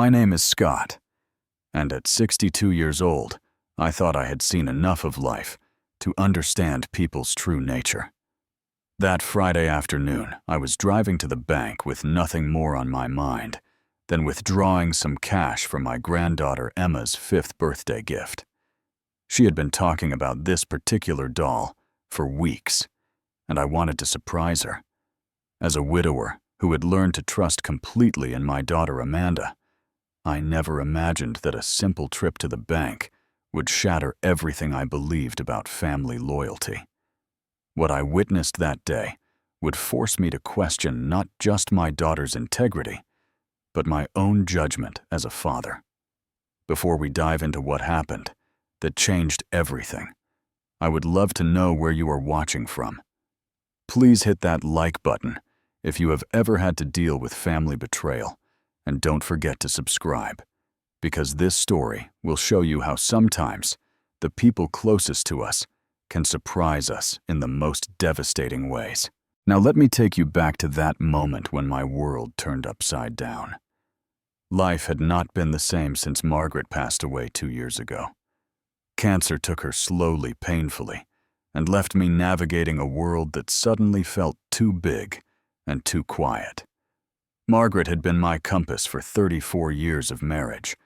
My name is Scott, and at 62 years old, I thought I had seen enough of life to understand people's true nature. That Friday afternoon, I was driving to the bank with nothing more on my mind than withdrawing some cash from my granddaughter Emma's 5th birthday gift. She had been talking about this particular doll for weeks, and I wanted to surprise her. As a widower who had learned to trust completely in my daughter Amanda, I never imagined that a simple trip to the bank would shatter everything I believed about family loyalty. What I witnessed that day would force me to question not just my daughter's integrity, but my own judgment as a father. Before we dive into what happened, that changed everything, I would love to know where you are watching from. Please hit that like button if you have ever had to deal with family betrayal, and don't forget to subscribe, because this story will show you how sometimes the people closest to us can surprise us in the most devastating ways. Now let me take you back to that moment when my world turned upside down. Life had not been the same since Margaret passed away 2 years ago. Cancer took her slowly, painfully, and left me navigating a world that suddenly felt too big and too quiet. Margaret had been my compass for 34 years of marriage,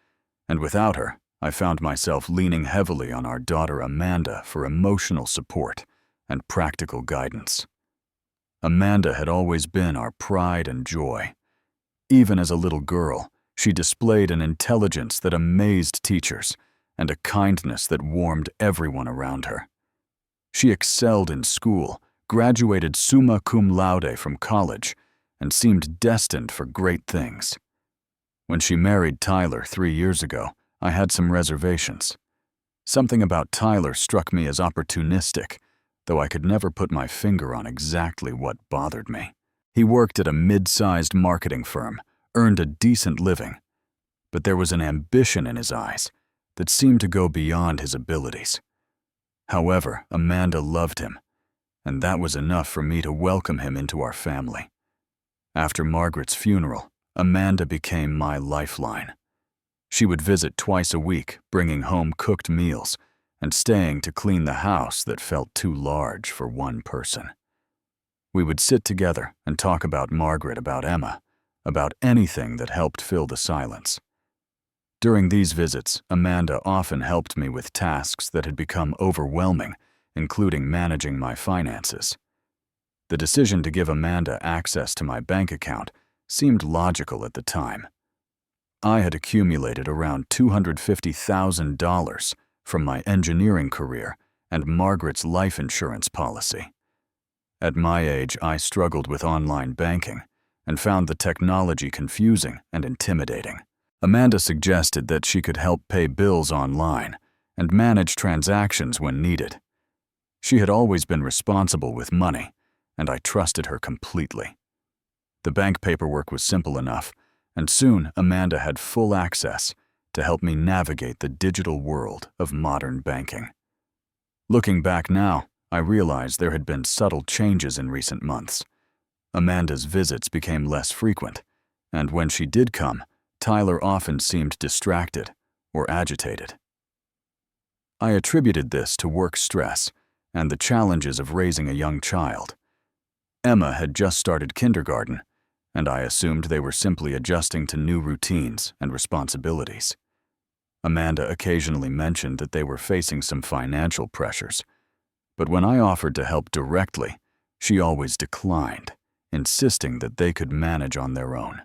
and without her, I found myself leaning heavily on our daughter Amanda for emotional support and practical guidance. Amanda had always been our pride and joy. Even as a little girl, she displayed an intelligence that amazed teachers and a kindness that warmed everyone around her. She excelled in school, graduated summa cum laude from college, and seemed destined for great things. When she married Tyler 3 years ago, I had some reservations. Something about Tyler struck me as opportunistic, though I could never put my finger on exactly what bothered me. He worked at a mid-sized marketing firm, earned a decent living, but there was an ambition in his eyes that seemed to go beyond his abilities. However, Amanda loved him, and that was enough for me to welcome him into our family. After Margaret's funeral, Amanda became my lifeline. She would visit twice a week, bringing home cooked meals and staying to clean the house that felt too large for one person. We would sit together and talk about Margaret, about Emma, about anything that helped fill the silence. During these visits, Amanda often helped me with tasks that had become overwhelming, including managing my finances. The decision to give Amanda access to my bank account seemed logical at the time. I had accumulated around $250,000 from my engineering career and Margaret's life insurance policy. At my age, I struggled with online banking and found the technology confusing and intimidating. Amanda suggested that she could help pay bills online and manage transactions when needed. She had always been responsible with money, and I trusted her completely. The bank paperwork was simple enough, and soon Amanda had full access to help me navigate the digital world of modern banking. Looking back now, I realized there had been subtle changes in recent months. Amanda's visits became less frequent, and when she did come, Tyler often seemed distracted or agitated. I attributed this to work stress and the challenges of raising a young child. Emma had just started kindergarten, and I assumed they were simply adjusting to new routines and responsibilities. Amanda occasionally mentioned that they were facing some financial pressures, but when I offered to help directly, she always declined, insisting that they could manage on their own.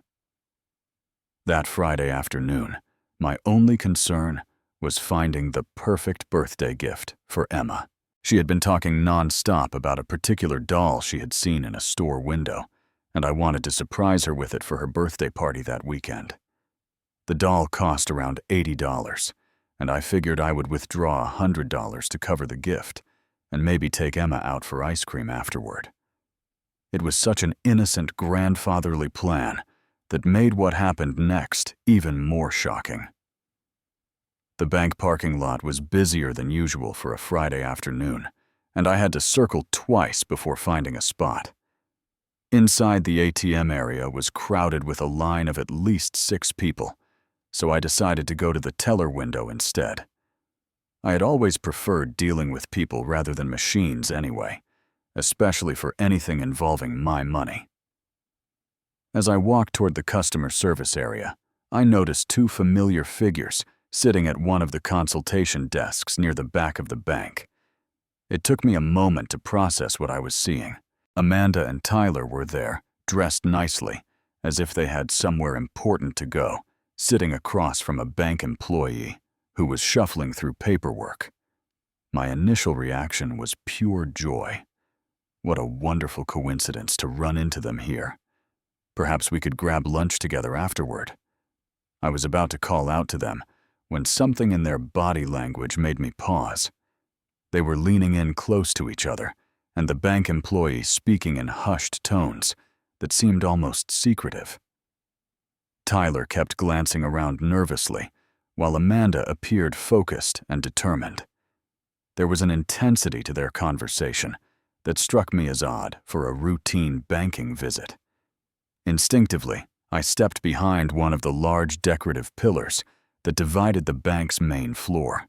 That Friday afternoon, my only concern was finding the perfect birthday gift for Emma. She had been talking non-stop about a particular doll she had seen in a store window, and I wanted to surprise her with it for her birthday party that weekend. The doll cost around $80, and I figured I would withdraw $100 to cover the gift, and maybe take Emma out for ice cream afterward. It was such an innocent, grandfatherly plan that made what happened next even more shocking. The bank parking lot was busier than usual for a Friday afternoon, and I had to circle twice before finding a spot. Inside the ATM area was crowded with a line of at least 6 people, so I decided to go to the teller window instead. I had always preferred dealing with people rather than machines anyway, especially for anything involving my money. As I walked toward the customer service area, I noticed two familiar figures sitting at one of the consultation desks near the back of the bank. It took me a moment to process what I was seeing. Amanda and Tyler were there, dressed nicely, as if they had somewhere important to go, sitting across from a bank employee who was shuffling through paperwork. My initial reaction was pure joy. What a wonderful coincidence to run into them here. Perhaps we could grab lunch together afterward. I was about to call out to them when something in their body language made me pause. They were leaning in close to each other, and the bank employee speaking in hushed tones that seemed almost secretive. Tyler kept glancing around nervously, while Amanda appeared focused and determined. There was an intensity to their conversation that struck me as odd for a routine banking visit. Instinctively, I stepped behind one of the large decorative pillars that divided the bank's main floor.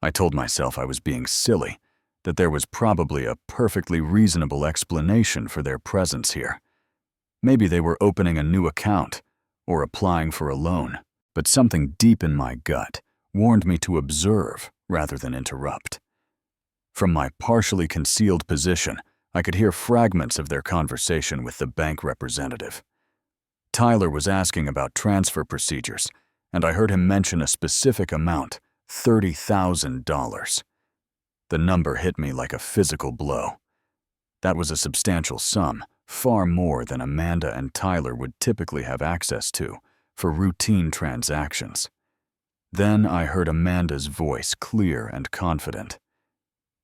I told myself I was being silly, that there was probably a perfectly reasonable explanation for their presence here. Maybe they were opening a new account or applying for a loan, but something deep in my gut warned me to observe rather than interrupt. From my partially concealed position, I could hear fragments of their conversation with the bank representative. Tyler was asking about transfer procedures, and I heard him mention a specific amount, $30,000. The number hit me like a physical blow. That was a substantial sum, far more than Amanda and Tyler would typically have access to for routine transactions. Then I heard Amanda's voice clear and confident.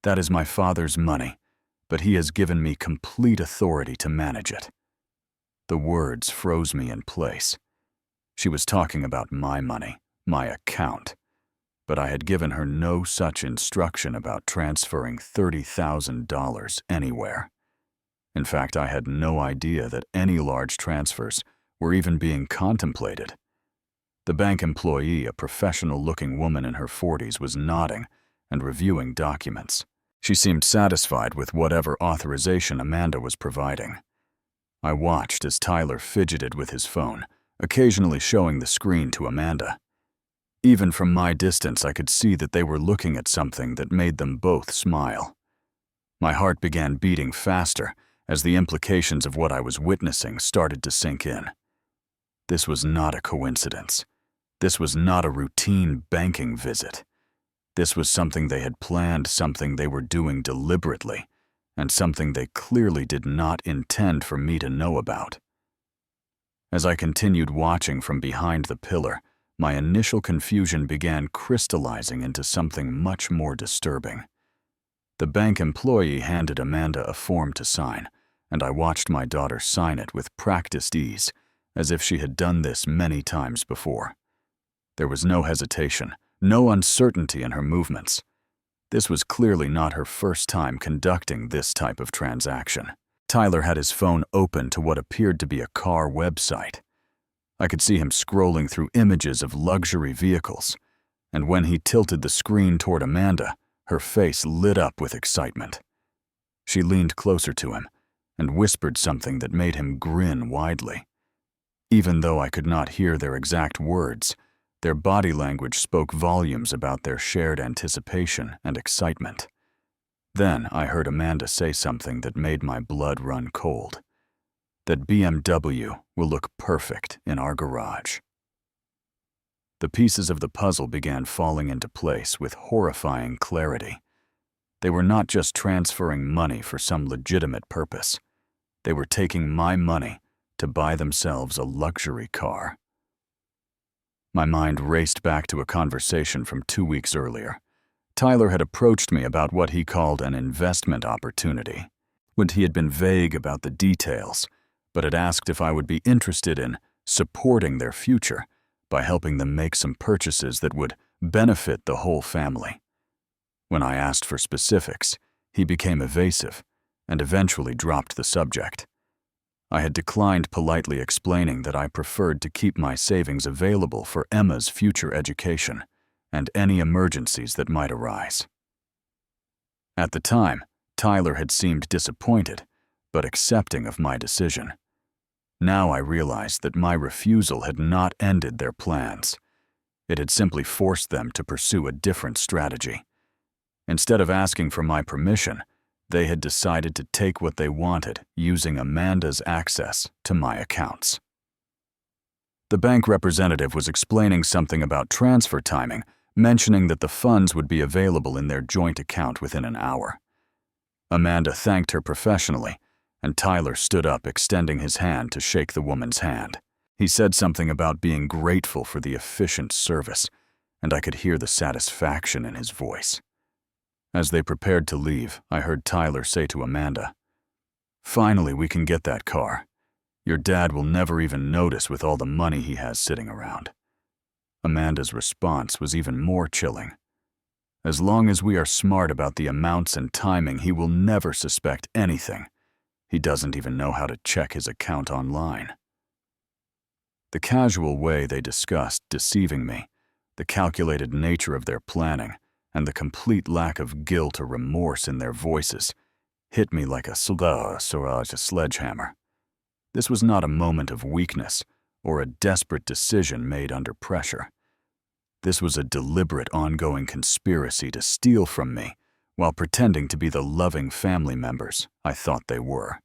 "That is my father's money, but he has given me complete authority to manage it." The words froze me in place. She was talking about my money, my account, but I had given her no such instruction about transferring $30,000 anywhere. In fact, I had no idea that any large transfers were even being contemplated. The bank employee, a professional-looking woman in her 40s, was nodding and reviewing documents. She seemed satisfied with whatever authorization Amanda was providing. I watched as Tyler fidgeted with his phone, occasionally showing the screen to Amanda. Even from my distance, I could see that they were looking at something that made them both smile. My heart began beating faster as the implications of what I was witnessing started to sink in. This was not a coincidence. This was not a routine banking visit. This was something they had planned, something they were doing deliberately, and something they clearly did not intend for me to know about. As I continued watching from behind the pillar, my initial confusion began crystallizing into something much more disturbing. The bank employee handed Amanda a form to sign, and I watched my daughter sign it with practiced ease, as if she had done this many times before. There was no hesitation, no uncertainty in her movements. This was clearly not her first time conducting this type of transaction. Tyler had his phone open to what appeared to be a car website. I could see him scrolling through images of luxury vehicles, and when he tilted the screen toward Amanda, her face lit up with excitement. She leaned closer to him and whispered something that made him grin widely. Even though I could not hear their exact words, their body language spoke volumes about their shared anticipation and excitement. Then I heard Amanda say something that made my blood run cold. That BMW will look perfect in our garage. The pieces of the puzzle began falling into place with horrifying clarity. They were not just transferring money for some legitimate purpose. They were taking my money to buy themselves a luxury car. My mind raced back to a conversation from 2 weeks earlier. Tyler had approached me about what he called an investment opportunity. He had been vague about the details, but had asked if I would be interested in supporting their future by helping them make some purchases that would benefit the whole family. When I asked for specifics, he became evasive and eventually dropped the subject. I had declined politely explaining that I preferred to keep my savings available for Emma's future education and any emergencies that might arise. At the time, Tyler had seemed disappointed, but accepting of my decision. Now I realized that my refusal had not ended their plans. It had simply forced them to pursue a different strategy. Instead of asking for my permission, they had decided to take what they wanted using Amanda's access to my accounts. The bank representative was explaining something about transfer timing, mentioning that the funds would be available in their joint account within an hour. Amanda thanked her professionally, and Tyler stood up, extending his hand to shake the woman's hand. He said something about being grateful for the efficient service, and I could hear the satisfaction in his voice. As they prepared to leave, I heard Tyler say to Amanda, "Finally, we can get that car. Your dad will never even notice with all the money he has sitting around." Amanda's response was even more chilling. "As long as we are smart about the amounts and timing, he will never suspect anything. He doesn't even know how to check his account online." The casual way they discussed deceiving me, the calculated nature of their planning, and the complete lack of guilt or remorse in their voices hit me like a sledgehammer. This was not a moment of weakness or a desperate decision made under pressure. This was a deliberate, ongoing conspiracy to steal from me while pretending to be the loving family members I thought they were.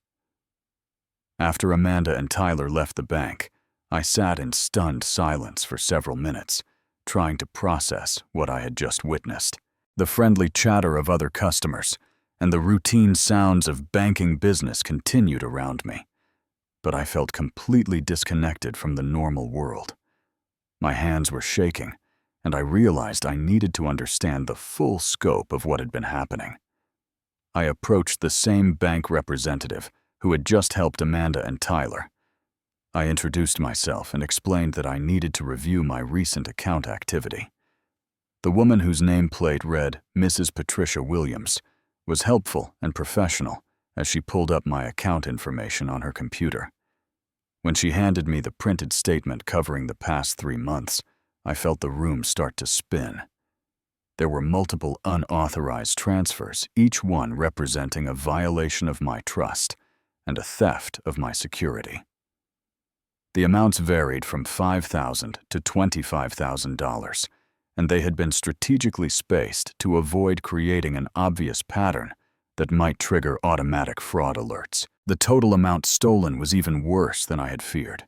After Amanda and Tyler left the bank, I sat in stunned silence for several minutes, trying to process what I had just witnessed. The friendly chatter of other customers and the routine sounds of banking business continued around me, but I felt completely disconnected from the normal world. My hands were shaking, and I realized I needed to understand the full scope of what had been happening. I approached the same bank representative who had just helped Amanda and Tyler. I introduced myself and explained that I needed to review my recent account activity. The woman whose nameplate read Mrs. Patricia Williams was helpful and professional as she pulled up my account information on her computer. When she handed me the printed statement covering the past 3 months, I felt the room start to spin. There were multiple unauthorized transfers, each one representing a violation of my trust and a theft of my security. The amounts varied from $5,000 to $25,000, and they had been strategically spaced to avoid creating an obvious pattern that might trigger automatic fraud alerts. The total amount stolen was even worse than I had feared.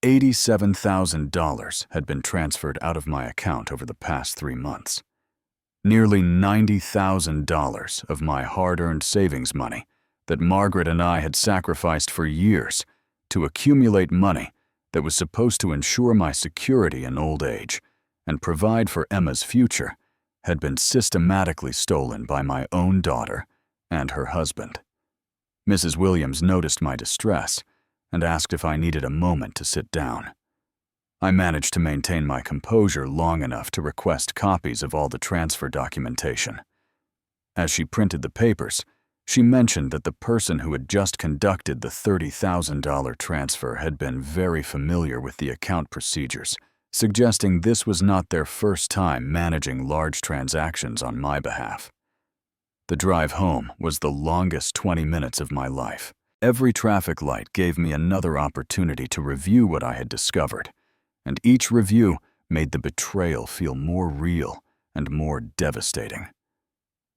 $87,000 had been transferred out of my account over the past 3 months. Nearly $90,000 of my hard-earned savings money that Margaret and I had sacrificed for years to accumulate money that was supposed to ensure my security in old age and provide for Emma's future had been systematically stolen by my own daughter and her husband. Mrs. Williams noticed my distress and asked if I needed a moment to sit down. I managed to maintain my composure long enough to request copies of all the transfer documentation. As she printed the papers, she mentioned that the person who had just conducted the $30,000 transfer had been very familiar with the account procedures, suggesting this was not their first time managing large transactions on my behalf. The drive home was the longest 20 minutes of my life. Every traffic light gave me another opportunity to review what I had discovered, and each review made the betrayal feel more real and more devastating.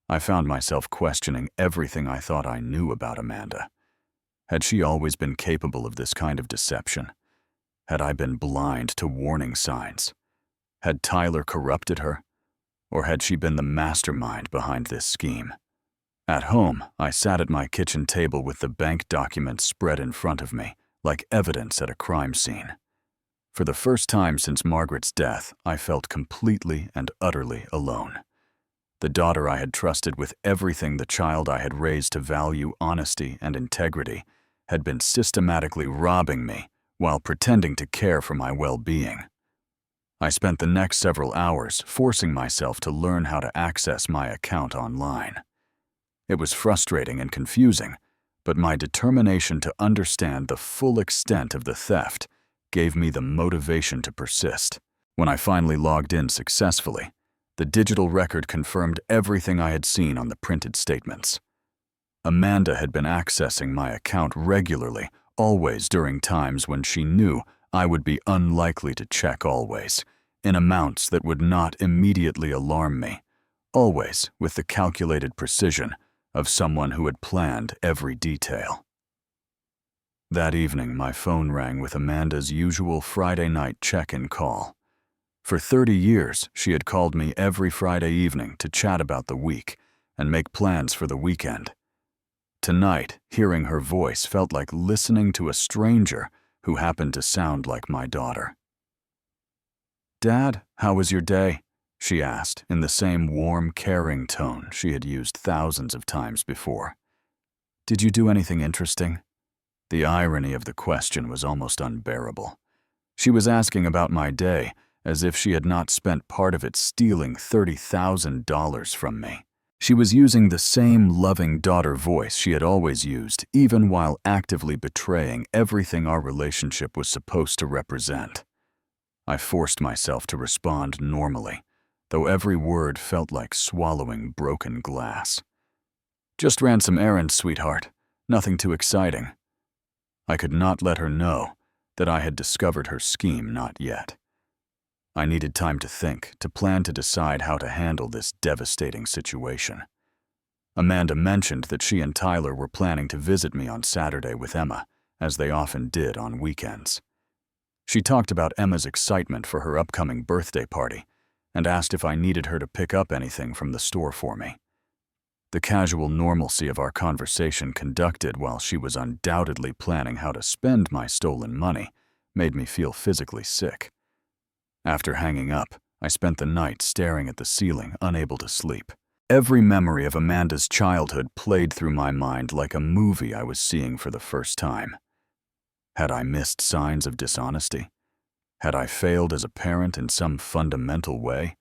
I found myself questioning everything I thought I knew about Amanda. Had she always been capable of this kind of deception? Had I been blind to warning signs? Had Tyler corrupted her? Or had she been the mastermind behind this scheme? At home, I sat at my kitchen table with the bank documents spread in front of me, like evidence at a crime scene. For the first time since Margaret's death, I felt completely and utterly alone. The daughter I had trusted with everything, the child I had raised to value honesty and integrity, had been systematically robbing me while pretending to care for my well-being. I spent the next several hours forcing myself to learn how to access my account online. It was frustrating and confusing, But my determination to understand the full extent of the theft gave me the motivation to persist. When I finally logged in successfully, the digital record confirmed everything I had seen on the printed statements. Amanda had been accessing my account regularly, always during times when she knew I would be unlikely to check always, in amounts that would not immediately alarm me, always with the calculated precision of someone who had planned every detail. That evening, my phone rang with Amanda's usual Friday night check-in call. For 30 years, she had called me every Friday evening to chat about the week and make plans for the weekend. Tonight, hearing her voice felt like listening to a stranger who happened to sound like my daughter. "Dad, how was your day?" she asked in the same warm, caring tone she had used thousands of times before. "Did you do anything interesting?" The irony of the question was almost unbearable. She was asking about my day as if she had not spent part of it stealing $30,000 from me. She was using the same loving daughter voice she had always used, even while actively betraying everything our relationship was supposed to represent. I forced myself to respond normally, though every word felt like swallowing broken glass. "Just ran some errands, sweetheart. Nothing too exciting." I could not let her know that I had discovered her scheme not yet. I needed time to think, to plan to decide how to handle this devastating situation. Amanda mentioned that she and Tyler were planning to visit me on Saturday with Emma, as they often did on weekends. She talked about Emma's excitement for her upcoming birthday party and asked if I needed her to pick up anything from the store for me. The casual normalcy of our conversation conducted while she was undoubtedly planning how to spend my stolen money made me feel physically sick. After hanging up, I spent the night staring at the ceiling, unable to sleep. Every memory of Amanda's childhood played through my mind like a movie I was seeing for the first time. Had I missed signs of dishonesty? Had I failed as a parent in some fundamental way?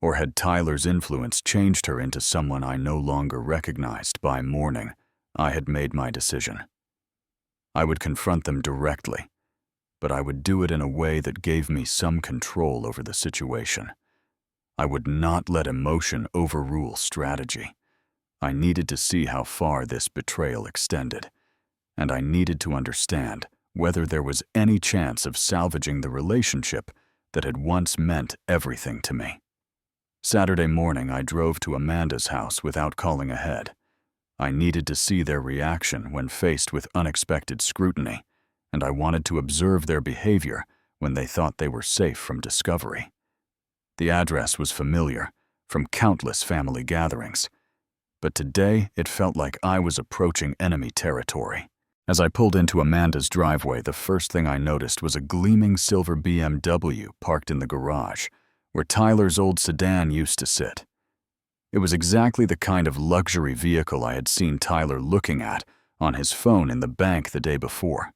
Or had Tyler's influence changed her into someone I no longer recognized by morning I had made my decision? I would confront them directly, but I would do it in a way that gave me some control over the situation. I would not let emotion overrule strategy. I needed to see how far this betrayal extended, and I needed to understand whether there was any chance of salvaging the relationship that had once meant everything to me. Saturday morning, I drove to Amanda's house without calling ahead. I needed to see their reaction when faced with unexpected scrutiny, and I wanted to observe their behavior when they thought they were safe from discovery. The address was familiar from countless family gatherings, but today it felt like I was approaching enemy territory. As I pulled into Amanda's driveway, the first thing I noticed was a gleaming silver BMW parked in the garage, where Tyler's old sedan used to sit. It was exactly the kind of luxury vehicle I had seen Tyler looking at on his phone in the bank the day before.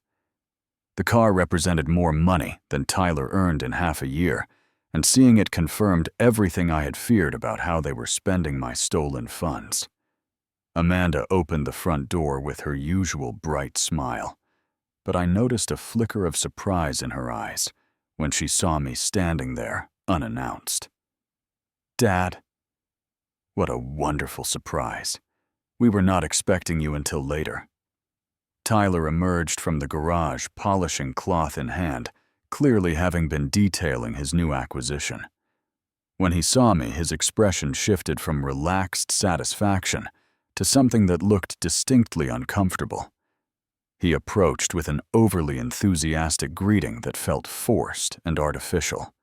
The car represented more money than Tyler earned in half a year, and seeing it confirmed everything I had feared about how they were spending my stolen funds. Amanda opened the front door with her usual bright smile, but I noticed a flicker of surprise in her eyes when she saw me standing there unannounced. "Dad." "What a wonderful surprise. We were not expecting you until later." Tyler emerged from the garage, polishing cloth in hand, clearly having been detailing his new acquisition. When he saw me, his expression shifted from relaxed satisfaction to something that looked distinctly uncomfortable. He approached with an overly enthusiastic greeting that felt forced and artificial.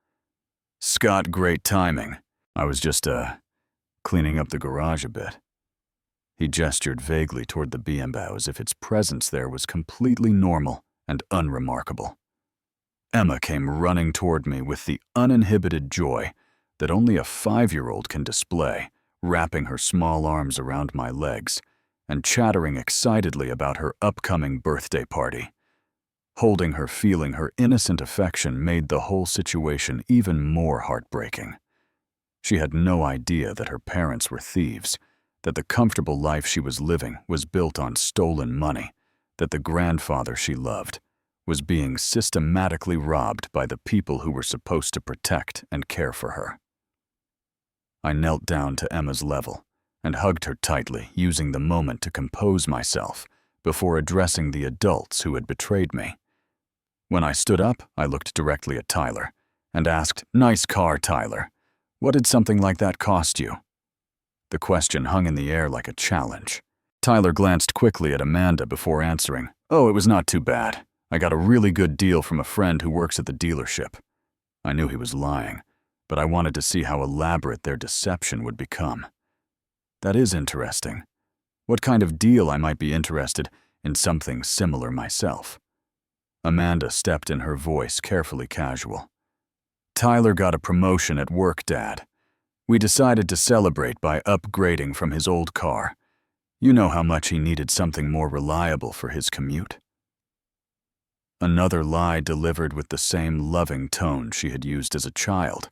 "Scott, great timing. I was just, cleaning up the garage a bit." He gestured vaguely toward the BMW as if its presence there was completely normal and unremarkable. Emma came running toward me with the uninhibited joy that only a 5-year-old can display, wrapping her small arms around my legs and chattering excitedly about her upcoming birthday party. Holding her, feeling her innocent affection made the whole situation even more heartbreaking. She had no idea that her parents were thieves, that the comfortable life she was living was built on stolen money, that the grandfather she loved was being systematically robbed by the people who were supposed to protect and care for her. I knelt down to Emma's level and hugged her tightly, using the moment to compose myself before addressing the adults who had betrayed me. When I stood up, I looked directly at Tyler and asked, "Nice car, Tyler. What did something like that cost you?" The question hung in the air like a challenge. Tyler glanced quickly at Amanda before answering, "Oh, it was not too bad. I got a really good deal from a friend who works at the dealership." I knew he was lying, but I wanted to see how elaborate their deception would become. That is interesting. What kind of deal I might be interested in something similar myself. Amanda stepped in, her voice carefully casual. "Tyler got a promotion at work, Dad. We decided to celebrate by upgrading from his old car. You know how much he needed something more reliable for his commute." Another lie delivered with the same loving tone she had used as a child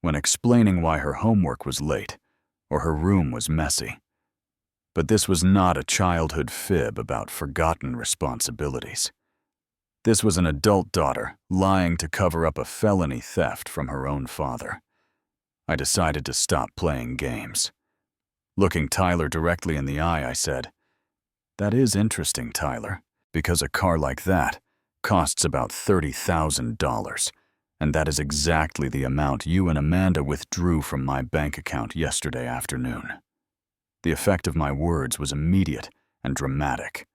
when explaining why her homework was late or her room was messy. But this was not a childhood fib about forgotten responsibilities. This was an adult daughter lying to cover up a felony theft from her own father. I decided to stop playing games. Looking Tyler directly in the eye, I said, "That is interesting, Tyler, because a car like that costs about $30,000, and that is exactly the amount you and Amanda withdrew from my bank account yesterday afternoon." The effect of my words was immediate and dramatic.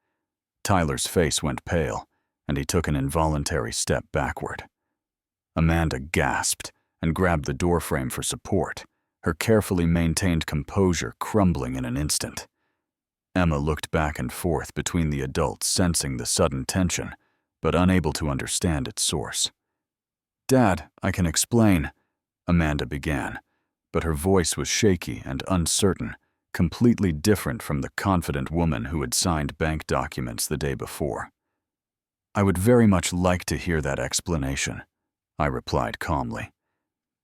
Tyler's face went pale, and he took an involuntary step backward. Amanda gasped and grabbed the doorframe for support, her carefully maintained composure crumbling in an instant. Emma looked back and forth between the adults, sensing the sudden tension, but unable to understand its source. "Dad, I can explain," Amanda began, but her voice was shaky and uncertain, completely different from the confident woman who had signed bank documents the day before. "I would very much like to hear that explanation," I replied calmly.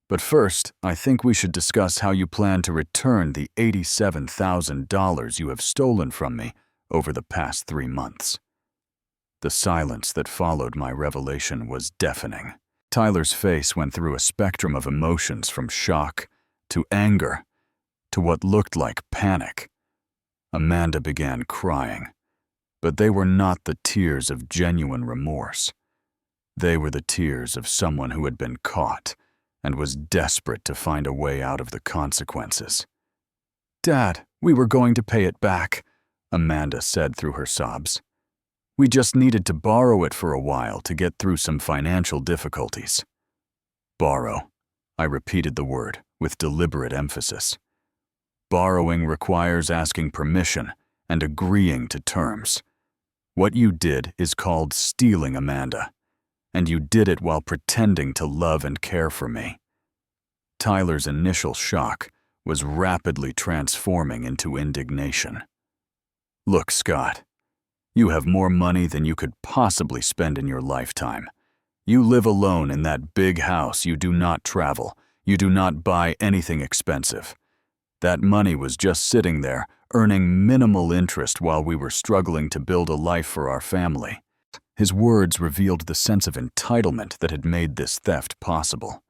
"But first, I think we should discuss how you plan to return the $87,000 you have stolen from me over the past 3 months. The silence that followed my revelation was deafening. Tyler's face went through a spectrum of emotions, from shock to anger to what looked like panic. Amanda began crying, but they were not the tears of genuine remorse. They were the tears of someone who had been caught and was desperate to find a way out of the consequences. "Dad, we were going to pay it back," Amanda said through her sobs. "We just needed to borrow it for a while to get through some financial difficulties." "Borrow." I repeated the word with deliberate emphasis. "Borrowing requires asking permission and agreeing to terms. What you did is called stealing, Amanda, and you did it while pretending to love and care for me." Tyler's initial shock was rapidly transforming into indignation. "Look, Scott, you have more money than you could possibly spend in your lifetime. You live alone in that big house, you do not travel, you do not buy anything expensive. That money was just sitting there, earning minimal interest while we were struggling to build a life for our family." His words revealed the sense of entitlement that had made this theft possible.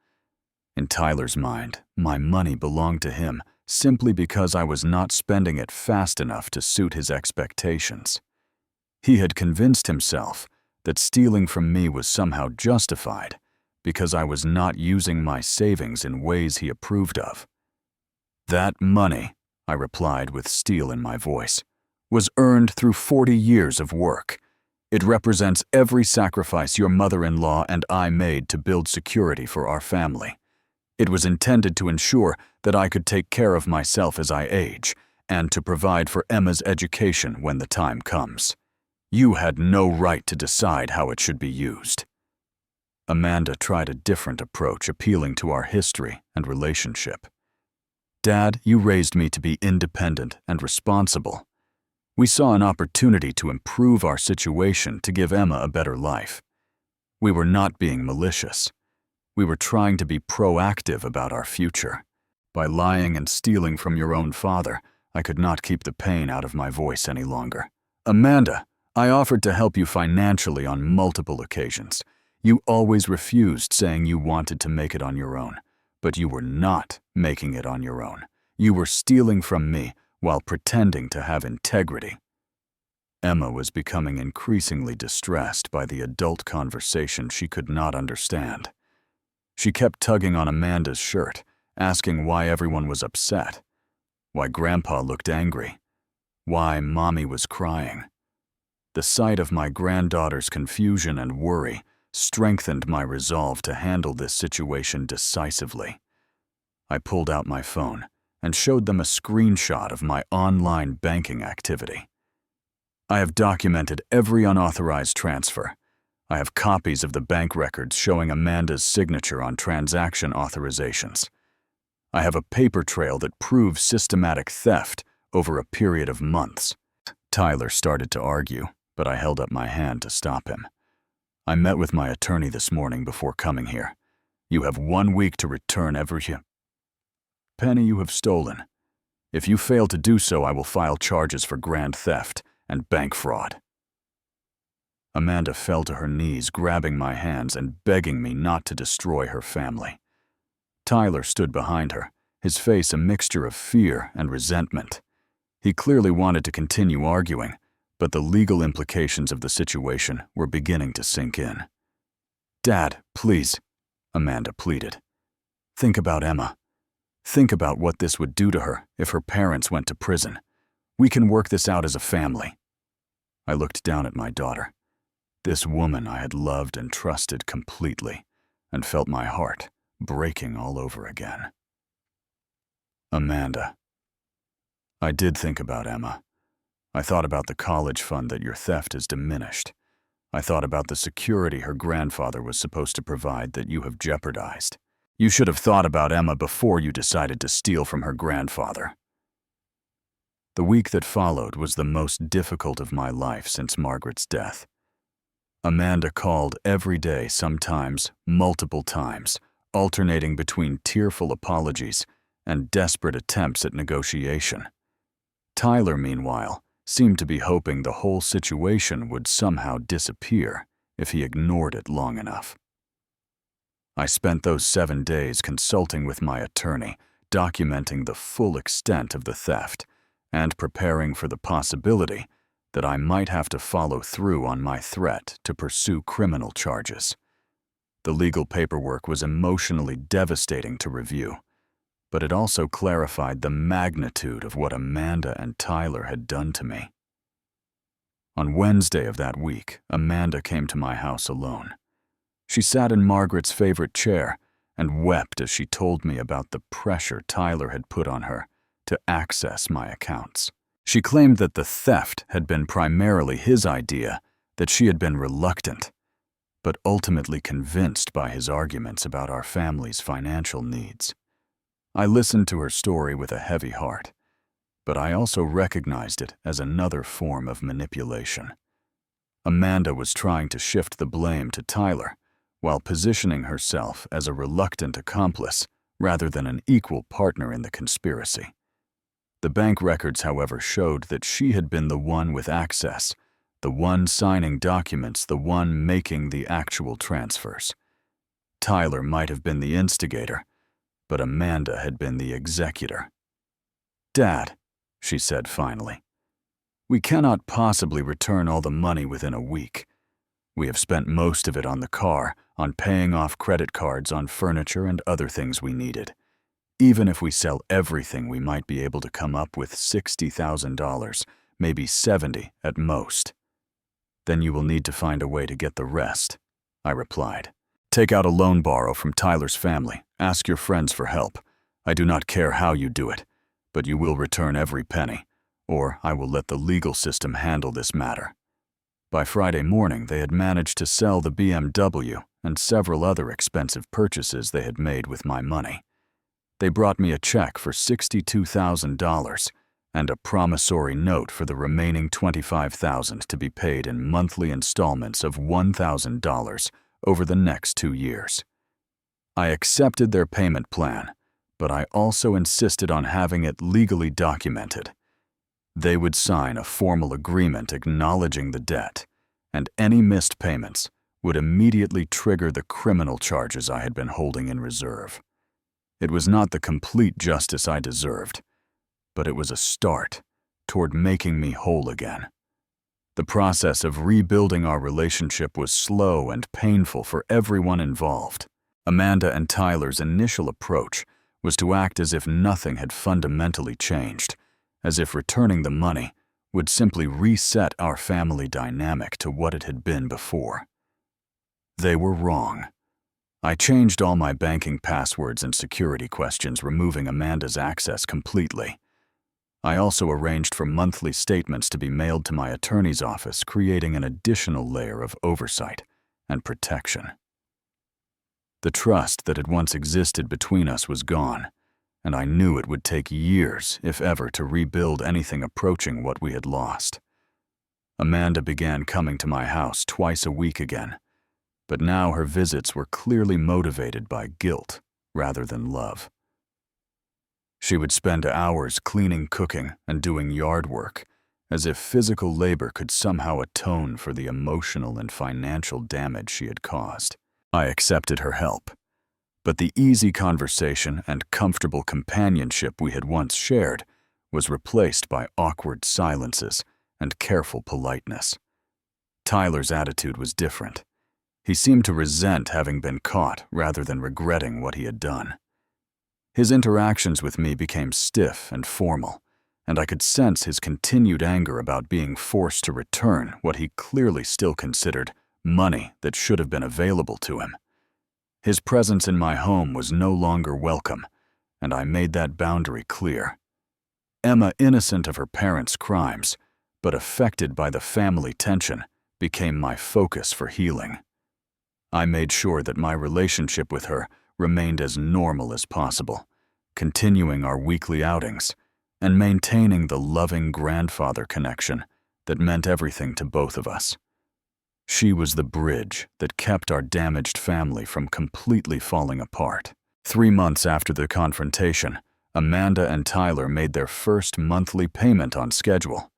In Tyler's mind, my money belonged to him simply because I was not spending it fast enough to suit his expectations. He had convinced himself that stealing from me was somehow justified because I was not using my savings in ways he approved of. "That money," I replied with steel in my voice, "was earned through 40 years of work. It represents every sacrifice your mother-in-law and I made to build security for our family. It was intended to ensure that I could take care of myself as I age and to provide for Emma's education when the time comes. You had no right to decide how it should be used." Amanda tried a different approach, appealing to our history and relationship. "Dad, you raised me to be independent and responsible. We saw an opportunity to improve our situation to give Emma a better life. We were not being malicious. We were trying to be proactive about our future. By lying and stealing from your own father, I could not keep the pain out of my voice any longer. Amanda, I offered to help you financially on multiple occasions. You always refused, saying you wanted to make it on your own. But you were not making it on your own. You were stealing from me while pretending to have integrity. Emma was becoming increasingly distressed by the adult conversation she could not understand. She kept tugging on Amanda's shirt, asking why everyone was upset, why Grandpa looked angry, why Mommy was crying. The sight of my granddaughter's confusion and worry strengthened my resolve to handle this situation decisively. I pulled out my phone and showed them a screenshot of my online banking activity. I have documented every unauthorized transfer. I have copies of the bank records showing Amanda's signature on transaction authorizations. I have a paper trail that proves systematic theft over a period of months. Tyler started to argue, but I held up my hand to stop him. I met with my attorney this morning before coming here. You have 1 week to return every penny you have stolen. If you fail to do so, I will file charges for grand theft and bank fraud. Amanda fell to her knees, grabbing my hands and begging me not to destroy her family. Tyler stood behind her, his face a mixture of fear and resentment. He clearly wanted to continue arguing, but the legal implications of the situation were beginning to sink in. Dad, please, Amanda pleaded. Think about Emma. Think about what this would do to her if her parents went to prison. We can work this out as a family. I looked down at my daughter. This woman I had loved and trusted completely, and felt my heart breaking all over again. Amanda. I did think about Emma. I thought about the college fund that your theft has diminished. I thought about the security her grandfather was supposed to provide that you have jeopardized. You should have thought about Emma before you decided to steal from her grandfather. The week that followed was the most difficult of my life since Margaret's death. Amanda called every day, sometimes multiple times, alternating between tearful apologies and desperate attempts at negotiation. Tyler, meanwhile, seemed to be hoping the whole situation would somehow disappear if he ignored it long enough. I spent those 7 days consulting with my attorney, documenting the full extent of the theft, and preparing for the possibility that I might have to follow through on my threat to pursue criminal charges. The legal paperwork was emotionally devastating to review, but it also clarified the magnitude of what Amanda and Tyler had done to me. On Wednesday of that week, Amanda came to my house alone. She sat in Margaret's favorite chair and wept as she told me about the pressure Tyler had put on her to access my accounts. She claimed that the theft had been primarily his idea, that she had been reluctant, but ultimately convinced by his arguments about our family's financial needs. I listened to her story with a heavy heart, but I also recognized it as another form of manipulation. Amanda was trying to shift the blame to Tyler, while positioning herself as a reluctant accomplice rather than an equal partner in the conspiracy. The bank records, however, showed that she had been the one with access, the one signing documents, the one making the actual transfers. Tyler might have been the instigator, but Amanda had been the executor. Dad, she said finally, we cannot possibly return all the money within a week. We have spent most of it on the car, on paying off credit cards, on furniture and other things we needed. Even if we sell everything, we might be able to come up with $60,000, maybe $70 at most. Then you will need to find a way to get the rest, I replied. Take out a loan borrow from Tyler's family. Ask your friends for help. I do not care how you do it, but you will return every penny, or I will let the legal system handle this matter. By Friday morning, they had managed to sell the BMW and several other expensive purchases they had made with my money. They brought me a check for $62,000 and a promissory note for the remaining $25,000 to be paid in monthly installments of $1,000 over the next 2 years. I accepted their payment plan, but I also insisted on having it legally documented, They would sign a formal agreement acknowledging the debt, and any missed payments would immediately trigger the criminal charges I had been holding in reserve. It was not the complete justice I deserved, but it was a start toward making me whole again. The process of rebuilding our relationship was slow and painful for everyone involved. Amanda and Tyler's initial approach was to act as if nothing had fundamentally changed, as if returning the money would simply reset our family dynamic to what it had been before. They were wrong. I changed all my banking passwords and security questions, removing Amanda's access completely. I also arranged for monthly statements to be mailed to my attorney's office, creating an additional layer of oversight and protection. The trust that had once existed between us was gone, and I knew it would take years, if ever, to rebuild anything approaching what we had lost. Amanda began coming to my house twice a week again, but now her visits were clearly motivated by guilt rather than love. She would spend hours cleaning, cooking, and doing yard work, as if physical labor could somehow atone for the emotional and financial damage she had caused. I accepted her help, but the easy conversation and comfortable companionship we had once shared was replaced by awkward silences and careful politeness. Tyler's attitude was different. He seemed to resent having been caught rather than regretting what he had done. His interactions with me became stiff and formal, and I could sense his continued anger about being forced to return what he clearly still considered money that should have been available to him. His presence in my home was no longer welcome, and I made that boundary clear. Emma, innocent of her parents' crimes, but affected by the family tension, became my focus for healing. I made sure that my relationship with her remained as normal as possible, continuing our weekly outings and maintaining the loving grandfather connection that meant everything to both of us. She was the bridge that kept our damaged family from completely falling apart. 3 months after the confrontation, Amanda and Tyler made their first monthly payment on schedule.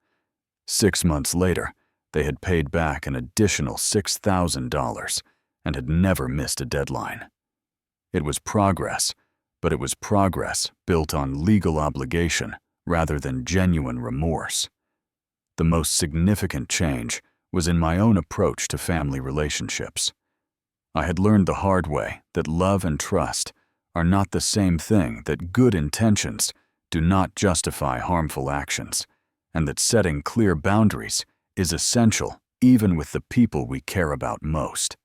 6 months later, they had paid back an additional $6,000 and had never missed a deadline. It was progress, but it was progress built on legal obligation rather than genuine remorse. The most significant change was in my own approach to family relationships. I had learned the hard way that love and trust are not the same thing, that good intentions do not justify harmful actions, and that setting clear boundaries is essential even with the people we care about most.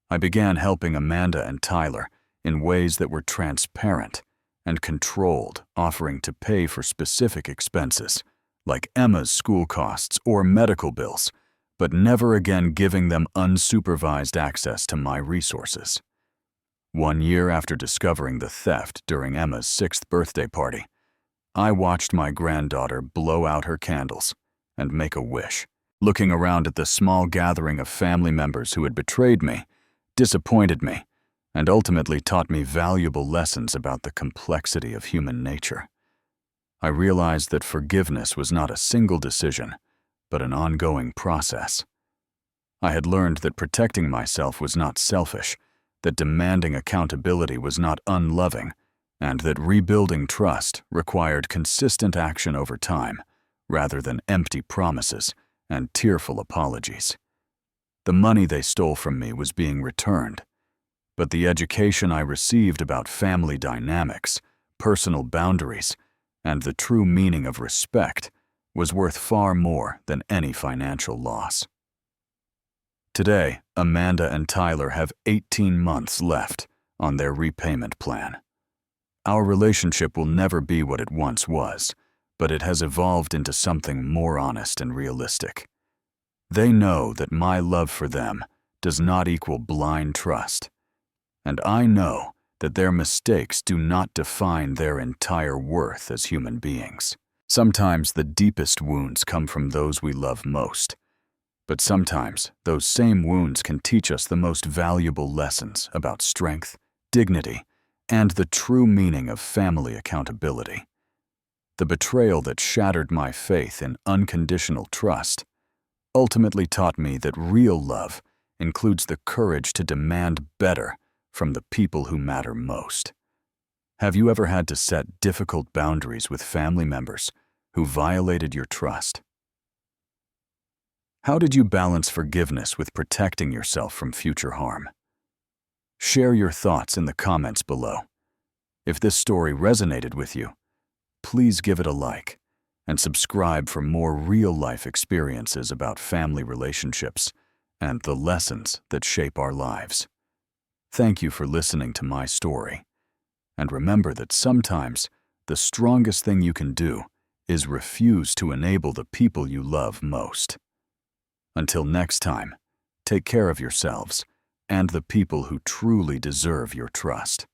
I began helping Amanda and Tyler in ways that were transparent and controlled, offering to pay for specific expenses, like Emma's school costs or medical bills, but never again giving them unsupervised access to my resources. 1 year after discovering the theft during Emma's 6th birthday party, I watched my granddaughter blow out her candles and make a wish. Looking around at the small gathering of family members who had betrayed me, disappointed me, and ultimately taught me valuable lessons about the complexity of human nature. I realized that forgiveness was not a single decision, but an ongoing process. I had learned that protecting myself was not selfish, that demanding accountability was not unloving, and that rebuilding trust required consistent action over time, rather than empty promises and tearful apologies. The money they stole from me was being returned, but the education I received about family dynamics, personal boundaries, and the true meaning of respect was worth far more than any financial loss. Today, Amanda and Tyler have 18 months left on their repayment plan. Our relationship will never be what it once was, but it has evolved into something more honest and realistic. They know that my love for them does not equal blind trust, and I know that their mistakes do not define their entire worth as human beings. Sometimes the deepest wounds come from those we love most, but sometimes those same wounds can teach us the most valuable lessons about strength, dignity, and the true meaning of family accountability. The betrayal that shattered my faith in unconditional trust ultimately taught me that real love includes the courage to demand better from the people who matter most. Have you ever had to set difficult boundaries with family members who violated your trust? How did you balance forgiveness with protecting yourself from future harm? Share your thoughts in the comments below. If this story resonated with you, please give it a like and subscribe for more real-life experiences about family relationships and the lessons that shape our lives. Thank you for listening to my story. And remember that sometimes the strongest thing you can do is refuse to enable the people you love most. Until next time, take care of yourselves and the people who truly deserve your trust.